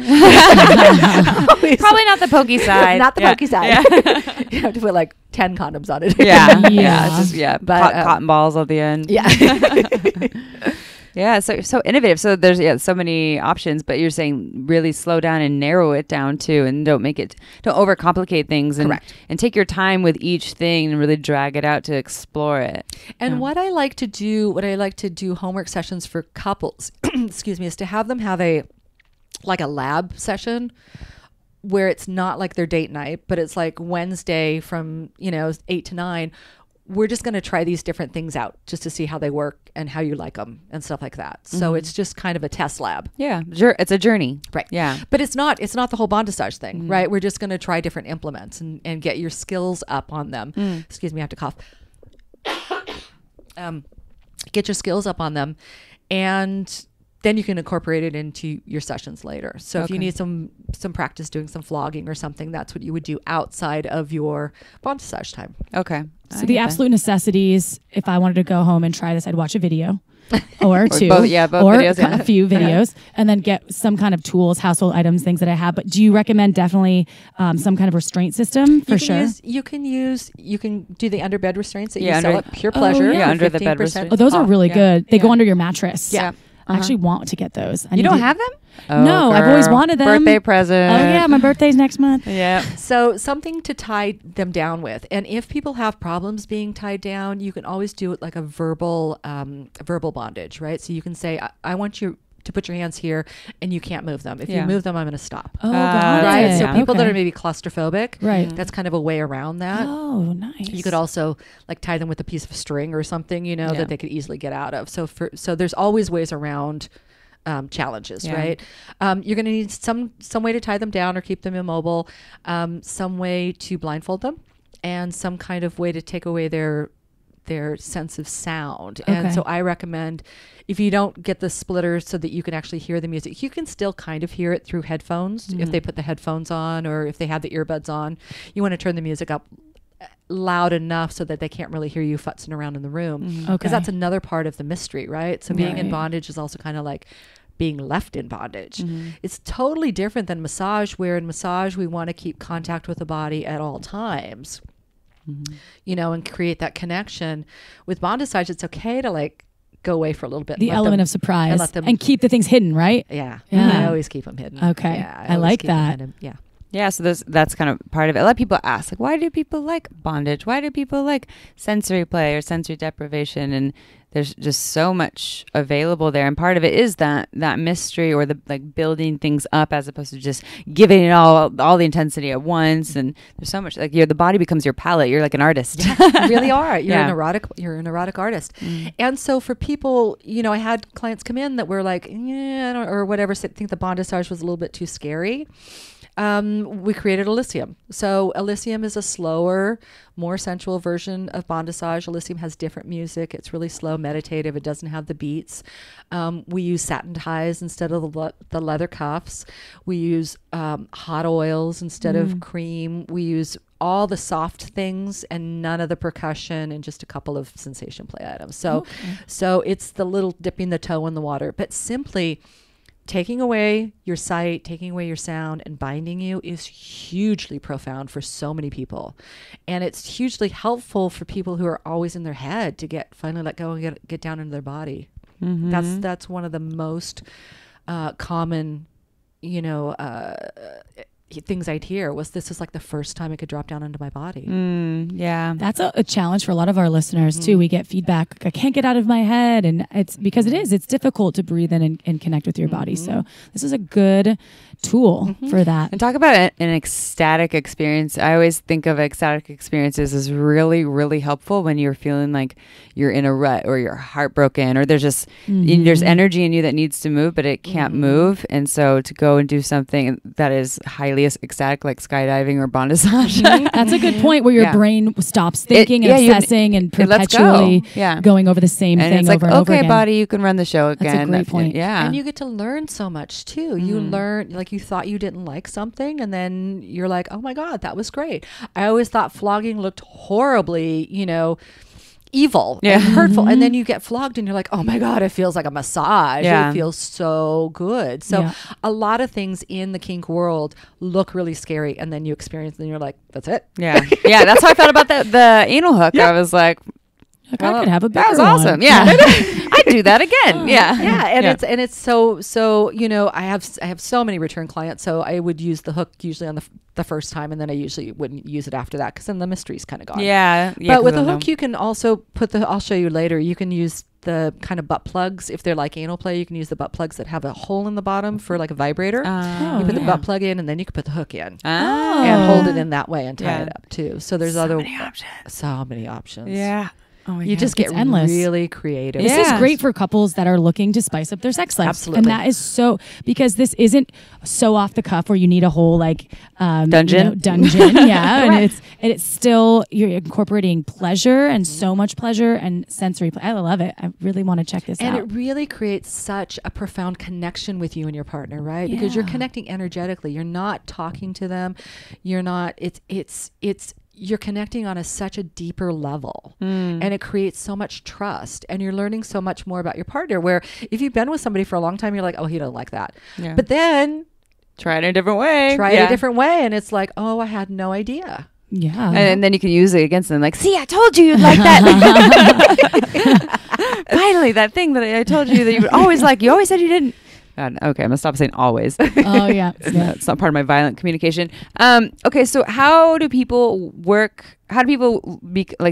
Probably not the pokey side. Not the pokey side. Yeah. You have to put like 10 condoms on it. But cotton balls at the end. So innovative. So there's so many options, but you're saying really slow down and narrow it down too, and don't overcomplicate things, and take your time with each thing and really drag it out to explore it. And what I like to do homework sessions for couples, excuse me, is to have them have a lab session where it's not like their date night, but it's like Wednesday from 8 to 9. we're just going to try these different things out just to see how they work and how you like them and stuff like that. So it's just kind of a test lab. Yeah. It's a journey. Right. Yeah. But it's not the whole bondage thing, right? We're just going to try different implements and get your skills up on them. Excuse me, I have to cough. Get your skills up on them, and then you can incorporate it into your sessions later. So if you need some practice doing some flogging or something, that's what you would do outside of your bondage time. Okay. So the absolute necessities, if I wanted to go home and try this, I'd watch a video or two, both or videos, a few videos, and then get some kind of tools, household items, things that I have. But do you recommend definitely some kind of restraint system for sure? You can do the underbed restraints that you Yeah, sell at Pure Pleasure. yeah, for under the bed 15% restraints. Oh, those are really good. They go Yeah. under your mattress. Yeah. I actually want to get those. You don't have them? No, I've always wanted them. Birthday present. Oh yeah, my birthday's next month. Yeah. So something to tie them down with. And if people have problems being tied down, you can always do it like a verbal bondage, right? So you can say, I want you to put your hands here and you can't move them. If you move them, I'm going to stop. Oh, got Right. it. So people that Okay. are maybe claustrophobic, Right. that's kind of a way around that. Oh, nice. You could also like tie them with a piece of string or something, that they could easily get out of. So there's always ways around challenges, right? You're going to need some way to tie them down or keep them immobile, some way to blindfold them, and some kind of way to take away their sense of sound. And so I recommend, if you don't get the splitter so that you can actually hear the music, you can still kind of hear it through headphones. If they put the headphones on or if they have the earbuds on, you want to turn the music up loud enough so that they can't really hear you futzing around in the room. Because that's another part of the mystery, right? So being in bondage is also kind of like being left in bondage. It's totally different than massage, where in massage we want to keep contact with the body at all times. And create that connection. With bondage, it's okay to like go away for a little bit. The element of surprise and keep the things hidden, right? Yeah. Yeah. I always keep them hidden. Okay. Yeah, I always like keep them that. hidden. Yeah. Yeah, so that's kind of part of it. A lot of people ask, like, why do people like bondage? Why do people like sensory play or sensory deprivation? And there's just so much available there. And part of it is that mystery, or the like building things up as opposed to just giving it all the intensity at once. And there's so much, like, the body becomes your palette. You're like an artist. You really are. You're an erotic artist. And so for people, I had clients come in that were like, or whatever, think the bondage was a little bit too scary. We created Elysium. So Elysium is a slower, more sensual version of Bondassage. Elysium has different music. It's really slow, meditative. It doesn't have the beats. We use satin ties instead of the leather cuffs. We use hot oils instead of cream. We use all the soft things and none of the percussion, and just a couple of sensation play items. So it's the little dipping the toe in the water, but simply taking away your sight, taking away your sound, and binding you is hugely profound for so many people. And it's hugely helpful for people who are always in their head to finally let go and get down into their body. That's one of the most common, things I'd hear was, this is like the first time I could drop down into my body. Yeah. That's a challenge for a lot of our listeners too. We get feedback, I can't get out of my head. And it's because it's difficult to breathe in and connect with your body. So this is a good tool for that. And talk about an ecstatic experience. I always think of ecstatic experiences as really, really helpful when you're feeling like you're in a rut or you're heartbroken, or there's just, there's energy in you that needs to move, but it can't move. And so to go and do something that is highly ecstatic, like skydiving or bondage. That's a good point, where your brain stops thinking and obsessing and perpetually going over the same thing it's like, over and over again. Okay, body, you can run the show again. That's a great point. Yeah. And you get to learn so much too. You learn, like, you thought you didn't like something, and then you're like, oh my God, that was great. I always thought flogging looked horribly, evil and hurtful. And then you get flogged and you're like, oh my God, it feels like a massage. It feels so good. So a lot of things in the kink world look really scary, and then you experience, and you're like, that's it. Yeah. Yeah. That's how I felt about the anal hook. I was like, Like, I could have a bigger That was one. awesome. Yeah. I'd do that again. Yeah. Yeah, and it's so I have so many return clients, so I would use the hook usually on the first time, and then I usually wouldn't use it after that because then the mystery's kind of gone. Yeah. But with the hook, you can also I'll show you later. You can use the kind of butt plugs. If they're like anal play, you can use the butt plugs that have a hole in the bottom for like a vibrator. You put the butt plug in, and then you can put the hook in and hold it in that way and tie it up too. So there's so many options. Yeah. Oh you just get endless. Really creative. This is great for couples that are looking to spice up their sex life. Absolutely. And that is so, because this isn't so off the cuff where you need a whole like dungeon. Yeah. And it's still, you're incorporating pleasure and so much pleasure and sensory. I love it. I really want to check this out. And it really creates such a profound connection with you and your partner, right? Because you're connecting energetically. You're not talking to them. You're not, you're connecting on such a deeper level, and it creates so much trust, and you're learning so much more about your partner, where if you've been with somebody for a long time, you're like, oh, he don't like that. Yeah. But then try it a different way. And it's like, oh, I had no idea. Yeah. And then you can use it against them. Like, see, I told you you'd like that. Finally, that thing that I told you that you would always like. You always said you didn't. God, okay, I'm gonna stop saying always. Oh yeah, it's not part of my violent communication. Okay, so how do people work? How do people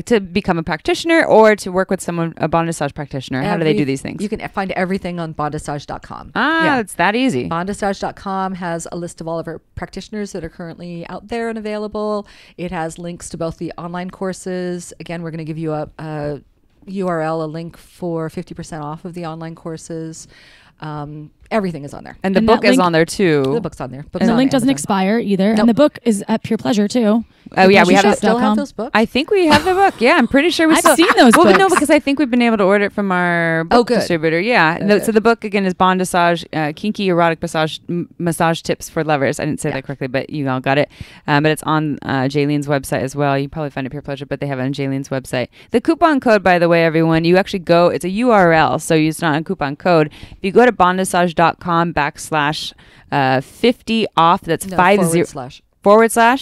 to become a practitioner or to work with someone, a Bondassage practitioner? How do they do these things? You can find everything on Bondassage.com. It's that easy. Bondassage.com has a list of all of our practitioners that are currently out there and available. It has links to both the online courses. Again, we're going to give you a URL, a link for 50% off of the online courses. Everything is on there. And the book is on there too. The book's on there. And the link doesn't expire either. Nope. And the book is at Pure Pleasure too. Oh yeah, we still have those books. I think we have the book. Yeah, I'm pretty sure I've seen those books. Well, no, because I think we've been able to order it from our book distributor. Yeah. So the book again is Bondassage, Kinky, Erotic massage tips for lovers. I didn't say that correctly, but you all got it. But it's on Jaeleen's website as well. You probably find it Pure Pleasure, but they have it on Jaeleen's website. The coupon code, by the way, everyone, you actually go. It's a URL, so it's not a coupon code. If you go to bondassage.com/50 off, that's 50 /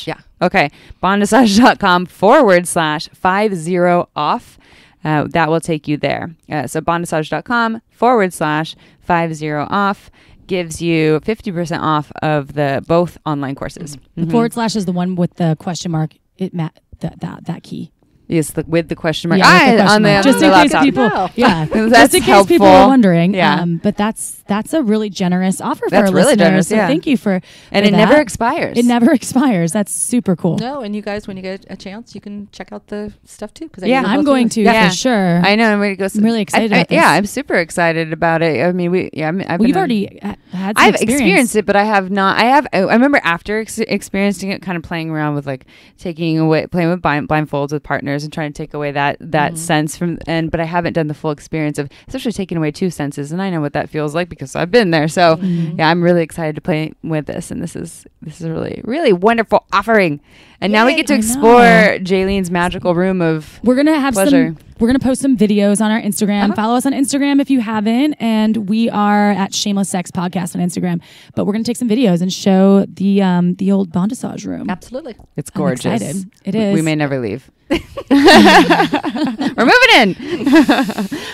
Yeah. Okay. Bondassage.com/50 off. That will take you there. So bondassage.com/50 off gives you 50% off of the both online courses. The / is the one with the question mark. That key. Yes, with the question mark. Just in case people, just in case people are wondering. Yeah. But that's a really generous offer for our really listeners. Generous, so thank you for and for it that. never expires. It never expires. That's super cool. No, and you guys, when you get a chance, you can check out the stuff too. I'm going to for sure. I know. I'm ready to go. I'm really excited about this. Yeah, I'm super excited about it. I mean, we've already had some I've experienced it, but I have not. I remember after experiencing it, kind of playing around with like playing with blindfolds with partners and trying to take away that sense from, but I haven't done the full experience of especially taking away two senses, and I know what that feels like because I've been there. So yeah, I'm really excited to play with this, and this is a really, really wonderful offering. And now we get to explore Jaeleen's magical room of We're gonna have pleasure. We're gonna post some videos on our Instagram. Follow us on Instagram if you haven't, and we are at Shameless Sex Podcast on Instagram. But we're gonna take some videos and show the old Bondassage room. Absolutely, it's gorgeous. I'm excited. It is. We may never leave. We're moving in.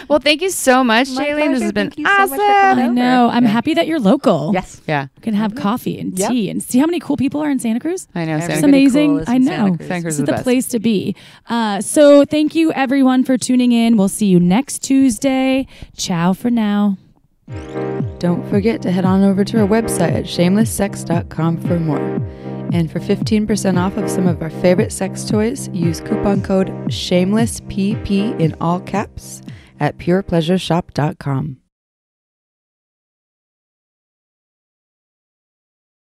Well, thank you so much, Jaeleen. This has been awesome. I know. I'm happy that you're local. Yes. Yeah. We can have coffee and tea and see how many cool people are in Santa Cruz. I know. It's amazing. I know. Santa Cruz is the place to be. So thank you everyone for tuning in. We'll see you next Tuesday. Ciao for now. Don't forget to head on over to our website at shamelesssex.com for more. And for 15% off of some of our favorite sex toys, use coupon code SHAMELESSPP in all caps at purepleasureshop.com.